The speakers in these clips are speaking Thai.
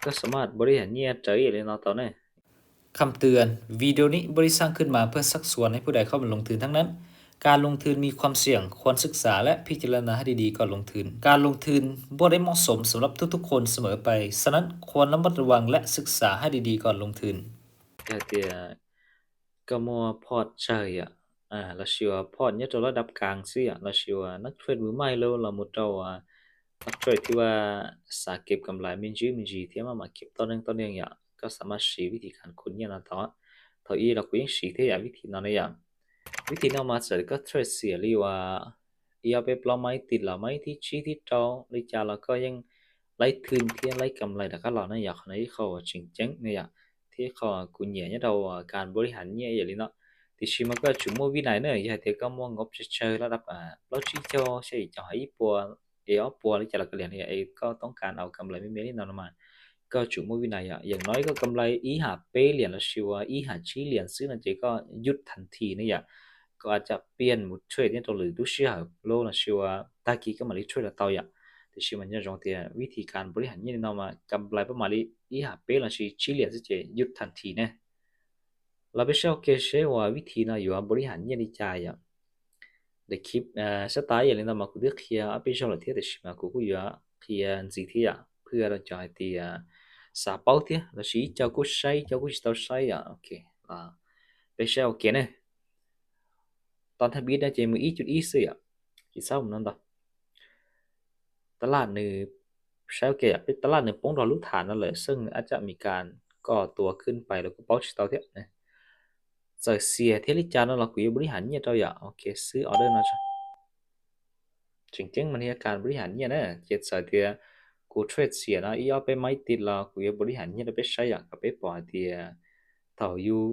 ก็สามารถบริหารเงียใจเลยเนาะตอนนี้คำเตือนวิดีโอนี้บริสร้างขึ้นมาเพื่อชักชวนให้ผู้ใดเข้ามาลงทุนทั้งนั้นการลงทุนมีความเสี่ยงควรศึกษาและพิจารณาให้ดีๆก่อนลงทุนการลงทุนบ่ได้เหมาะสมสำหรับทุกๆคนเสมอไปฉะนั้นควรระมัดระวังและศึกษาให้ดีๆก่อนลงทุนแต่เตียก็มัวพอร์ตใช่อ่ะเราเชื่อว่าพอร์ตเนี่ยจะระดับกลางสิอ่ะเราเชื่อว่านักเทรดมือใหม่แล้วเราหมดเรานักเทรดที่ว่าสาเก็บกำไรมินจีที่มาเก็บต่อเนื่องอย่างก็สามารถชี้วิธีการคุณเนี่ยนะต่อต่ออีเราก็ยังชี้ที่อย่างวิธีนั้นอย่างวิธีนั้นมาเสร็จก็เทรดเสียหรือว่าอีเอาไปปลอมไม้ติดหรือไม่ที่ชี้ที่เจ้าหรือจ่าเราก็ยังไล่ทุนที่ไล่กำไรแต่ก็เราเนี่ยอยากให้เขาจริงจังเนี่ย ที่เขากุญแจเนี่ยเราการบริหารเนี่ยอย่างนี้เนาะที่ชิมันก็จุ่มวินัยเนอะอย่างที่ก็มองงบเฉยๆระดับเราชี้เจ้าใช่เจ้าไอ้ปัวปัวหรือจะหลักเหรียญเนี่ยไอ้ก็ต้องการเอากำไรไม่เมนี่นอนมาก็จุ่มวินัยอย่างน้อยก็กำไรอีหาเป้เหรียญละชัวอีหาชี้เหรียญซื้อนั่นเจก็หยุดทันทีนี่อย่างก็อาจจะเปลี่ยนมุดเทรดเนี่ยตัวหรือดูเชื่อโลละชัวตากี้ก็มาลิเทรดละเตาอย่าง แต่ชิมันจะจงเตียวิธีการบริหารเงินเรามากำไรประมาณนี้อีหาเป้ละชีชิเลียสิเจหยุดทันทีเนี่ยเราไปเช่าเกชว่าวิธีน่ะอยู่ว่าบริหารเงินใจอ่ะเด็กคลิปสไตล์อย่างนี้เรามาคุยเรื่องเคลียร์ไปเช่าละเทียแต่ชิมาคุยว่าเคลียร์สิที่อ่ะเพื่อเราจะให้ที่สาเป้าที่เราชีเจ้ากุศใช้เจ้ากุศตัวใช้อ่ะโอเคอ่าไปเช่าโอเคเนี่ยตอนทำบิดได้เจมืออีจุดอีเสียกี่เศร้ามันนั่นต่อ ตลาดในใช้เกี่ยวเป็นตลาดในป้องดอลลูกฐานนั่นแหละซึ่งอาจจะมีการก่อตัวขึ้นไปแล้วก็เป้าชิตาเทียนะจากเสียเทลิจานเราคุยบริหารเนี่ยเราอยากโอเคซื้อออเดอร์นะจ๊ะจริงๆมันเนี่ยการบริหารเนี่ยนะเจ็ดสายเดียกูเทรดเสียนะอีเอาไปไม่ติดเราคุยบริหารเนี่ยเราไปใช้อยากกับไปปล่อยเดียเต่าอยู่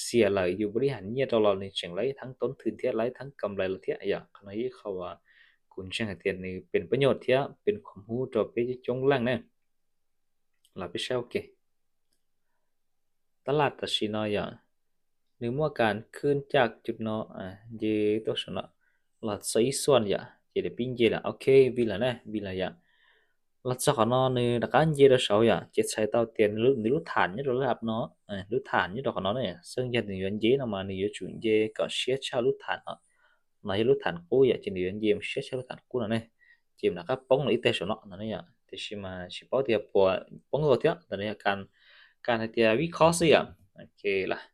เสียเลยอยู่บริหารเนี่ยเราในเชิงไรทั้งต้นทุนเทียไรทั้งกำไรเราเทียอยากขณะที่เขาว่า คุณเชียงเทียนนี่เป็นประโยชน์เทียเป็นความรู้ต่อไปจงล่างเนี่ยเราไปเช่าโอเคตลาดตัดสินน้อยอย่างหรือว่าการขึ้นจากจุดนอเยตัวสนะหลัดใช้ส่วนอย่างเจเดปิ้งเจละโอเควิลาเนี่ยวิลาอย่างหลัดสักนอในดักการเจเดเสาอย่างเจ็ดใช้เตาเตียนหรือในรูฐานนี่เราเรียกเนาะรูฐานนี่ดอกนอเนี่ยซึ่งยันในยันเจนออกมาในยุจุนเจก็เชียชารูฐานเนาะในรูฐานกู้อย่างเจในยันเจมเชียชารูฐานกู้นั่นเนี่ย chìm là các bóng lấy tê số nó này thì khi mà chỉ bảo thì của bóng rồi thế là này can can thì viết khó xí ok là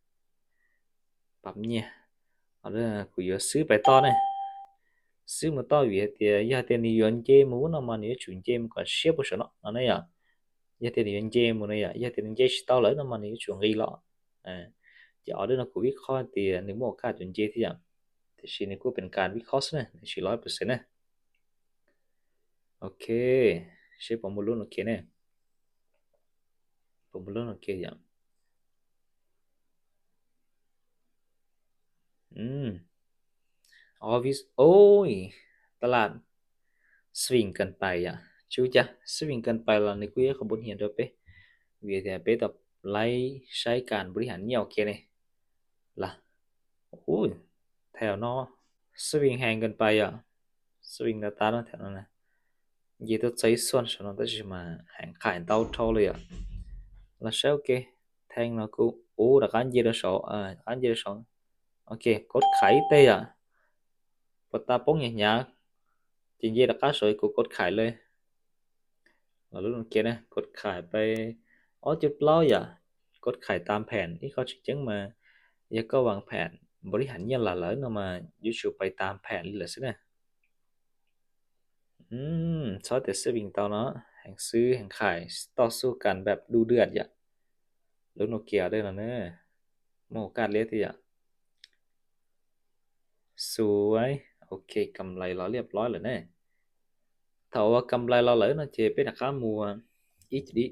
bấm nha ở đây của yếu sứ bài to này sứ mà to vì thì giờ thì nhiều anh chơi muốn nó mà nếu chuyển chơi còn xếp bớt số nó này giờ thì nhiều anh chơi muốn này giờ thì anh chơi to lớn nó mà nếu chuyển ghi lọ chỉ ở đây nó của viết khó thì nếu mà cả chuyển chơi thì xin này cũngเป็นการวิเคราะห์นะสี่100%นะโอเคใช่ผมรู้โอเคเนี่ย ผมเริ่มสังเกตอย่างอืมออฟฟิศโอ้ยตลาดสวิงกันไปchú cha swimming กันไปแล้วในคุยเขาบนเหียนด้วยเป๊ะvì thế bé tập lấy sai cản b리 hẳn nhiều kia này là ui theo nó swing hàng gần bay swing là ta nó theo nó này gì tôi thấy xuân cho nó tới chỉ mà hàng khải tao thâu liền là sao ok thang nó cũng đặc anh gì đó số anh gì đó số ok cốt khải tê và ta bóng nhẹ nhàng chỉ gì là cá sỏi của cốt khải lên là lúc kia nè cốt khảiไปจุดล้อยกดขายตามแผนที่เขาchứngมาแล้วก็วางแผนบริหารเงินหล่ะเหรอเนาะมาอยู่ไปตามแผนเลยสินะซอสแต่ซื้อวิ่งเตาเนาะแห่งซื้อแห่งขายต่อสู้กันแบบดูเดือดแล้วโนเกียด้วยนะเนี่ยโมกาดเลียที่สวยโอเคกำไรเราเรียบร้อยแล้วเนี่ยถ้าว่ากำไรเราเหลือนะเจเป็นราคามัวอีกดี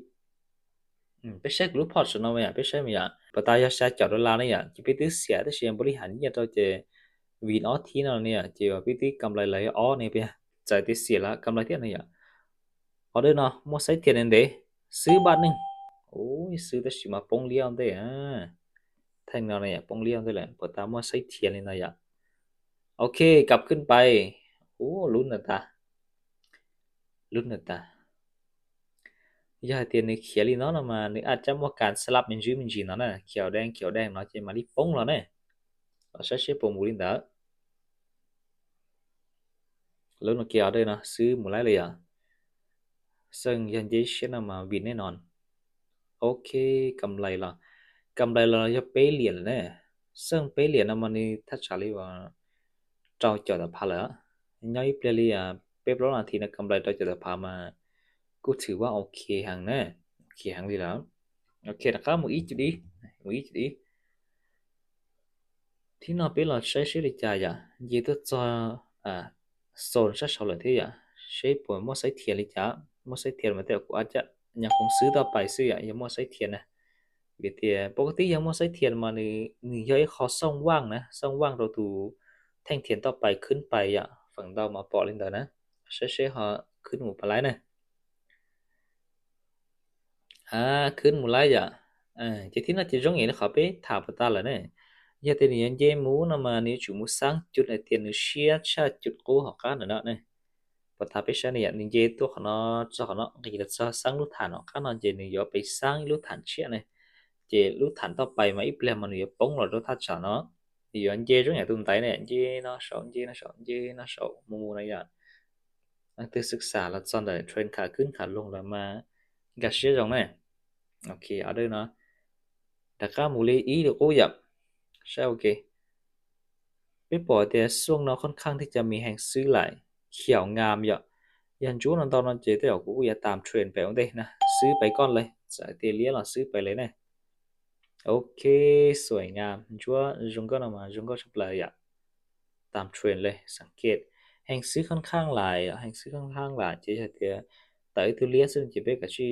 ไปเช็ครูปพอร์ตชนเอาไว้ไปเช็คมั้ยปะตายาชาจอดลาเนี่ยจะไปตื้อเสียที่เชียงบริหารเนี่ยเราเจวีนออสที่นั่นเนี่ยเจว่าไปตื้อกำไรไหลอ้อเนี่ยไปจ่ายตื้อเสียละกำไรที่ไหนออเดอร์เนาะมัวใช้เทียนเองเด้ซื้อบาทหนึ่งโอ้ยซื้อแต่สิมาปงเลี้ยงเด้แท่งเราเนี่ยปงเลี้ยงได้แหละปะตามัวใช้เทียนเลยนะโอเคกลับขึ้นไปโอ้ลุ้นนะตาลุ้นนะตา giờ tiền này khía li nó là mà nếuอาจจะว่าการสลับมันจีnó nè เขียวแดงnóจะมาลิป้งแล้วเนี่ยเราใช้ปูมูลินเด้อแล้วnó kia ở đây nèซื้อหมูไรเลยอ่ะซึ่งยันเจเชนมาวินแน่นอนโอเคกำไรละกำไรเราจะเป้เหรียญเนี่ยซึ่งเป้เหรียญน่ะมันนี่ถ้าชาลีว่าเราจอดพาแล้วย่อยเปลี่ยนเลยอ่ะเป๊ปร้อยนาทีนะกำไรเราจอดพามากูถือว่าโอเคหังเนี่ยโอเคหังดีแล้วโอเคนะครับmột ít chút đi thì nó biết là sẽ đi chạy à gì đó cho sồn sẽ sau lần thế à sẽ buổi mua sấy thiệt đi chả mua sấy thiệt mà theo của anh chắc nhà công sứ tao bài sư à mua sấy thiệt nè vì thìปกติยังmua sấy thiệt màนี่ย่อยขอซ่องว่างนะซ่องว่างเราถูแท่งเทียนต่อไปขึ้นไปอ่ะฝั่งเรามาปอlên đờiนะsẽ họขึ้นหมู่ปลายนะขึ้นหมู่ไรอ่ะchỉ thích nó chỉ giống như nó khó bé thảo của ta là này giờ thì những dây mũ nó mà nếu chủ mũ sáng chút này tiền nó xia cha chút cố học cá nữa đó này và thảo bé sáng này những dây tôi nó cho nó cái gì là cho sáng lúc thản nó cá nó chỉ nếu giờ bị sáng lúc thản chia này chỉ lúc thản tao bay mà ít lên mà nếu bóng rồi nó thắt cho nó thì những dây giống như tôi thấy này dây nó sợ mũ này à anh tựศึกษาแล้วจอนเลยเทรนขาขึ้นขาลงแล้วมากัดเชื่อตรงnày ok ở đây nó đại khái một lý ý được cố dập sao ok biết bỏ thì xuông nó ค่อนข้างที่จะมีแห่งซื้อหลายเขียวงามเยอะยันจูนตอนนั้นเจ๊แต่กูอย่าตามเทรนไปเอาได้นะซื้อไปก่อนเลยจ่ายเตียเลี้ยเราซื้อไปเลยนะโอเคสวยงามชัวจุงก็นำมาจุงก็ชอบเลยอ่ะตามเทรนเลยสังเกตแห่งซื้อค่อนข้างหลายแห่งซื้อค่อนข้างหลายเจ๊จะเตียแต่ตัวเลี้ยซึ่งจะเป็นกับชี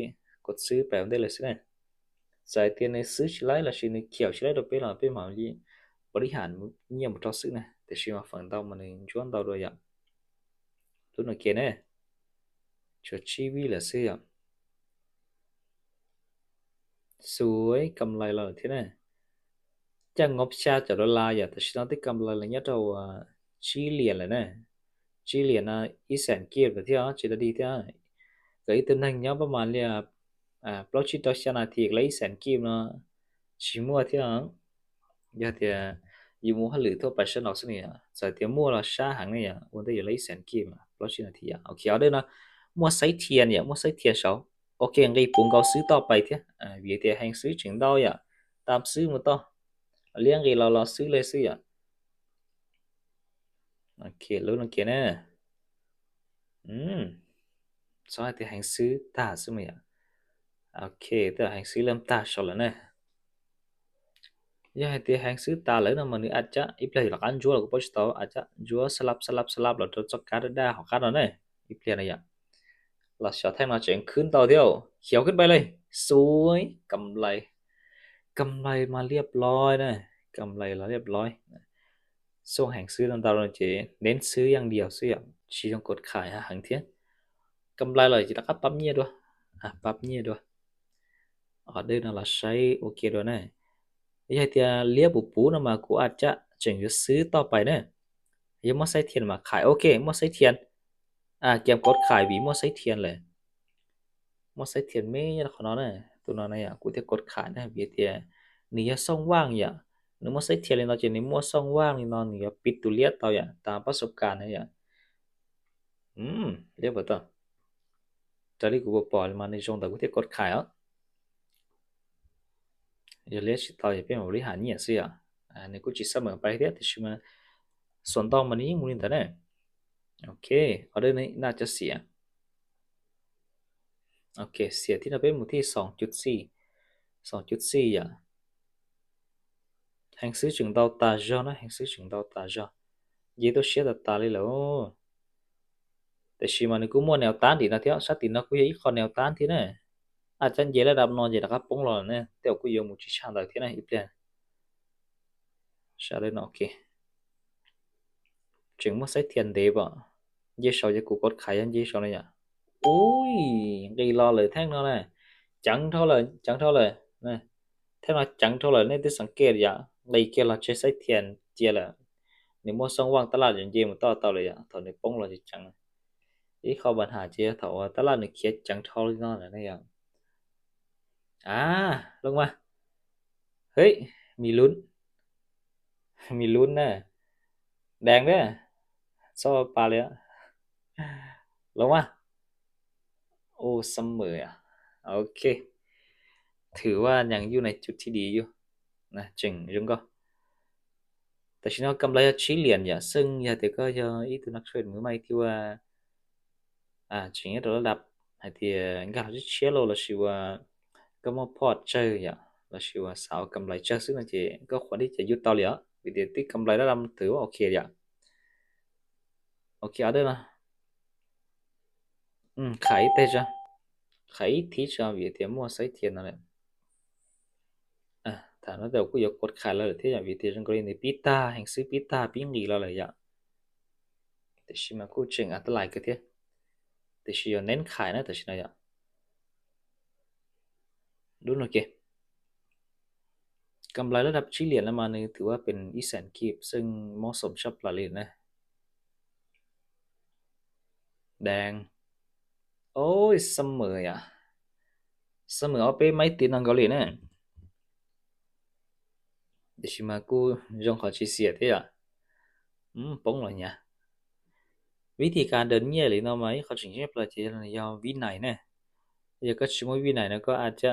กดซื้อไปเอาได้เลยสินะจ่ายเตียในซื้อชิไลละชินเขียวชิไลเราไปหล่อไปหมาลี บริหารเงียบทอสึนะแต่ชิมาฝั่งเรามันชวนเราด้วยอย่างตัวนักเก็ตเนี่ยชดชีวิตละเสียสวยกำไรเราที่เนี่ยจะงบชาจะดอลลาร์อย่างแต่ชิลที่กำไรเราเนี่ยเราชีเหรียญเลยเนี่ยชีเหรียญนะอีแสนเกียร์แบบที่อ่ะจีดดีที่อ่ะก็อีตัวนั้นเนี่ยประมาณเนี่ยเพราะชิดต่อชนะที่เลยแสนเกียร์เนาะชิมัวที่อ่ะ giờ thì dù mua hết lửa thôi bài sơn học sinh này giờ thì mua là xa hàng này vấn đề lấy sản kim mà đó chính là thì ok ở đây nó mua sấy thiền mua sấy thiền sáu ok ngay bốn câu sứ to bài thế vì thì hành sứ chừng đau ya tam sứ một to liên cái là sứ lên sứ ok luôn ok nè sau thì hành sứ ta sứ mày ok tức là hành sứ lâm ta sau là nè ya thì hàng xứ ta lấy nó mà nữ aja ít là kan jual ko posto aja jual selap là cho cá đa hoặc cá đó này ít này ya là sợ thay nó chuyệnขึ้นต่อ theo เขียวขึ้นไปเลยสวยกำไรมาเรียบร้อยนะกำไรแล้วเรียบร้อยส่งแห่งซื้อตามตาเราจะเน้นซื้ออย่างเดียวซื้ออย่างชี้ต้องกดขายหางเทียนกำไรเลยจะตักปั๊บเนี่ยด้วยปั๊บเนี่ยด้วยở đây là sai ok rồi này bây giờ lia bù bú nó mà cũngอาจจะchỉnh cáiซื้อต่อไปเนี่ยยังไม่ใช่เทียนมาขายโอเคไม่ใช่เทียนเกมกดขายบีไม่ใช่เทียนเลยไม่ใช่เทียนไม่ยังขนาดนั้นตัวนั้นเนี่ยกูจะกดขายนะบีเทียนี่ยังซ่องว่างอย่างนึกไม่ใช่เทียนเลยเนาะจะนี่มั่วซ่องว่างนี่เนาะนี่ปิดตัวเลียต่ออย่างตามประสบการณ์นะอย่างเรียบร้อยต่อจากที่กูบอกมาในช่วงแต่กูจะกดขายอ่ะ giờ lấy chỉ tao bên một lý hàn nhỉ xí này cũng chỉ sắp mở bài thế thì màส่วนต่อมันนี้มูลนิธิเนี่ยโอเคออเดอร์นี้น่าจะเสียโอเคเสียที่เราเป็นหมู่ที่2.4อย่างแห่งซื้อจึงดาวตาจอนะแห่งซื้อจึงดาวตาจอยี่ตัวเสียตาเลยแล้วแต่ชิมันกูมัวแนวต้านดีนะเที่ยวสัตตินะกูยังอีกคนแนวต้านที่เนี่ยอาจารย์เยระดับนอนเยนะครับปงหล่อเนี่ยแต่กูยังมุจิชาได้ที่เนี่ยอีเปลี่ยนใช่เลยเนาะโอเคจึงมาใช้เทียนเดบเยี่ยชาวจะกูกดขายยันเยี่ยชาวเนี่ยui ghi lo lời thác nó này chẳng thấu lời này thế mà chẳng thấu lời nên tôi sáng kê vậy đây kia là chế sách tiền chia là nếu mua xong quăng tala chuyện gì mà to taoเลยthằng này bông là gì chẳng ý không bạn hà chia thầu tala này kia chẳng thấu nó là này ลงมาเฮ้ยมีลุ้นมีลุ้นนะแดงเด้อโซ่ปลาเลยอะลงมาโอ้เสมออ่ะโอเคถือว่ายังอยู่ในจุดที่ดีอยู่นะchừng chúng cóแต่ฉันว่ากำไรชี้เหรียญอย่าซึ่งอย่าแต่ก็จะอีตัวนักเทรดมือใหม่ที่ว่าchính làระดับhay thì anh gặp rất chia lô là siêu có một port chơi vậy là siêu sao cầm lại chơi xứ là chị có khoản đi chạy YouTube tao liền vì thế tí cầm lại đó làm thử ok vậy ok ở đây là khải tê cho khải thí cho vì thế mua sấy tiền này thà nó đầu có dục cột khải là thế vậy vì thế trong cái này pita hành sư pita pin gì là vậy thì khi mà cô chỉnh lại cái thế thì chỉ nén khải nữa thì này vậy đúng rồi kìa กำไรระดับเฉลี่ยแล้วมานี่ถือว่าเป็นอีแสนกีบซึ่งเหมาะสมกับปลาลินนะแดงโอ้ยเสมออ่ะเสมอเอาไปไม่ติดนังเกาหลีนะเดี๋ยวชิมากูยองขอชีเสียที่อ่ะป้องเลยเนี่ยวิธีการเดินเงี้ยหรือเนาะไหมเขาถึงใช้ปลาเจลยาววินัยนะอย่าก็ชิมว่าวินัยนะก็อาจจะ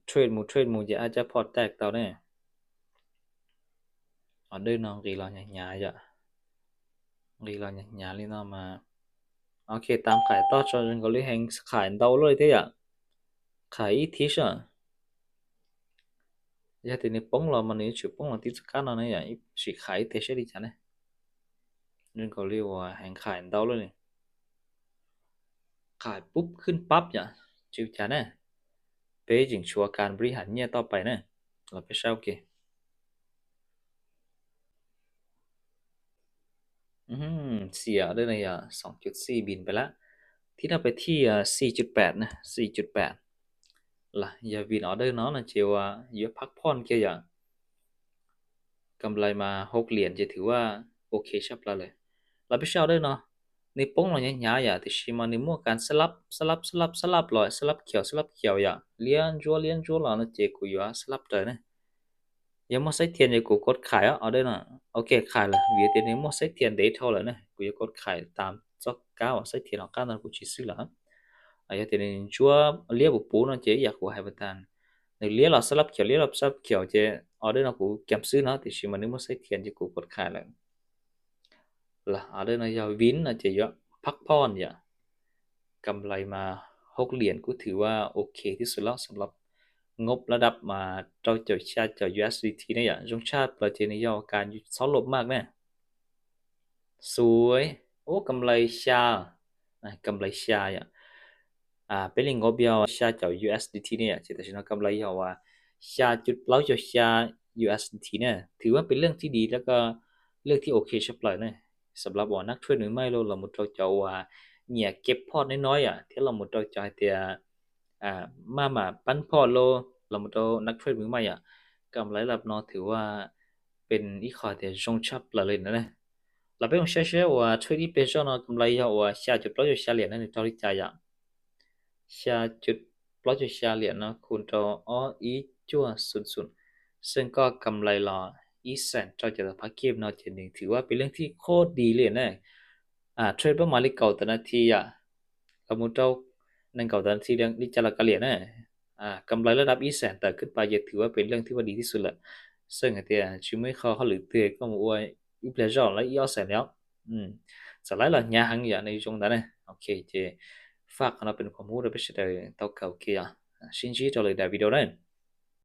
เทรดหมูจะอาจจะพอแตกต่อเนี่ยเอาเดินน้องกีฬาหยาๆจ้ะกีฬาหยาๆเลยเนาะมาโอเคตามขายต่อจนก็เลยแหงขายเดาเลยที่อ่ะขายอีทิชอ่ะ giờ thì nếu bóng là mà nếu chịu bóng là tí cá nó này vậy chỉ khải thế sẽ đi chả này nên có liều hàng khải đâu luôn này khảiปุ๊บขึ้นปั๊บจ้ะชิวจ้ะเนี่ยเป๊ะจริงชัวร์การบริหารเนี่ยต่อไปเนี่ยเราไปเช่าเกเสียด้วยนะ2.4บินไปละที่เราไปที่4.8นะ4.8ล่ะอย่าบินออเดอร์เนาะนะเจียวเยอะพักผ่อนเกี่ยอย่างกำไรมา6 เหรียญจะถือว่าโอเคใช่ปะเลยเราไปเช่าด้วยเนาะ ในป้งเราเนี่ยหยาอย่าที่ชิมาในมั่วการสลับลอยสลับเขียวอย่าเลี้ยนจัวเราเนี่ยเจกูอยู่สลับเลยเนี่ยยังมั่วใช้เทียนจะกูกดขายเอาได้นะโอเคขายเลยวิธีนี้มั่วใช้เทียนเดทเท่าเลยเนี่ยกูจะกดขายตามจอกก้าวใช้เทียนออกก้าวนั้นกูชี้ซื้อละไอ้ทีนี้จัวเลี้ยบุปูนั่นเจอยากกูให้ประทานในเลี้ยเราสลับเขียวเจเอาได้นะกูเก็บซื้อนะที่ชิมาในมั่วใช้เทียนจะกูกดขายเลยละเอาได้นะยาววินนะเจเยอะพักผ่อนอย่า กำไรมา6 เหรียญก็ถือว่าโอเคที่สุดแล้วสำหรับงบระดับมาเราจะชาติจาก USDT เนี่ยอย่างช่วงชาติประเทศนี้ยอการซอลลบมากเนี่ยสวยโอ้กำไรชากำไรชาอย่างเป็นเรื่องงบยาวชาจาก USDT เนี่ยแต่ฉันว่ากำไรยาวว่าชาจุดเล้าจากชา USDT เนี่ยถือว่าเป็นเรื่องที่ดีแล้วก็เรื่องที่โอเคใช่ปล่อยเนี่ยสำหรับว่านักเทรดหรือไม่เราหมดเราจะว่า เนี่ยเก็บพอร์ตน้อยๆที่เราหมดเราจ่ายแต่มาปั้นพอร์ตโลเราหมดเรานักเทรดมือใหม่กำไรระดับนอถือว่าเป็นอีกข้อที่จงชับละเลยนะเราไปลองเชื่อว่าเทรดที่เป็นช่วงกำไรว่าชาจุดร้อยจุดชาเหรียญนั่นตัวที่จ่ายชาจุดร้อยจุดชาเหรียญคุณตัวอีจั่ว00ซึ่งก็กำไรรออีแสนเราจะพักเก็บเจนึงถือว่าเป็นเรื่องที่โคตรดีเลยนะเทรดประมาณลิเก่าแต่นาทีสมมุติเราในเก่าแต่นาทีเรื่องนี้จะละกะเหรียญนะกำไรระดับอีแสนแต่ขึ้นไปจะถือว่าเป็นเรื่องที่ว่าดีที่สุดแหละซึ่งไอ้เตี้ยชิไม่เขาหรือเตี้ยก็มาอวยอีเปลจอแล้วอีออแสนแล้วสไลด์ละnhà hàngอย่างในช่วงนั้นนะโอเคเจฝากเราเป็นความรู้เราไปเฉลยต่อเก่าเกียร์ชินจีจะเลยได้วิดีโอนั้น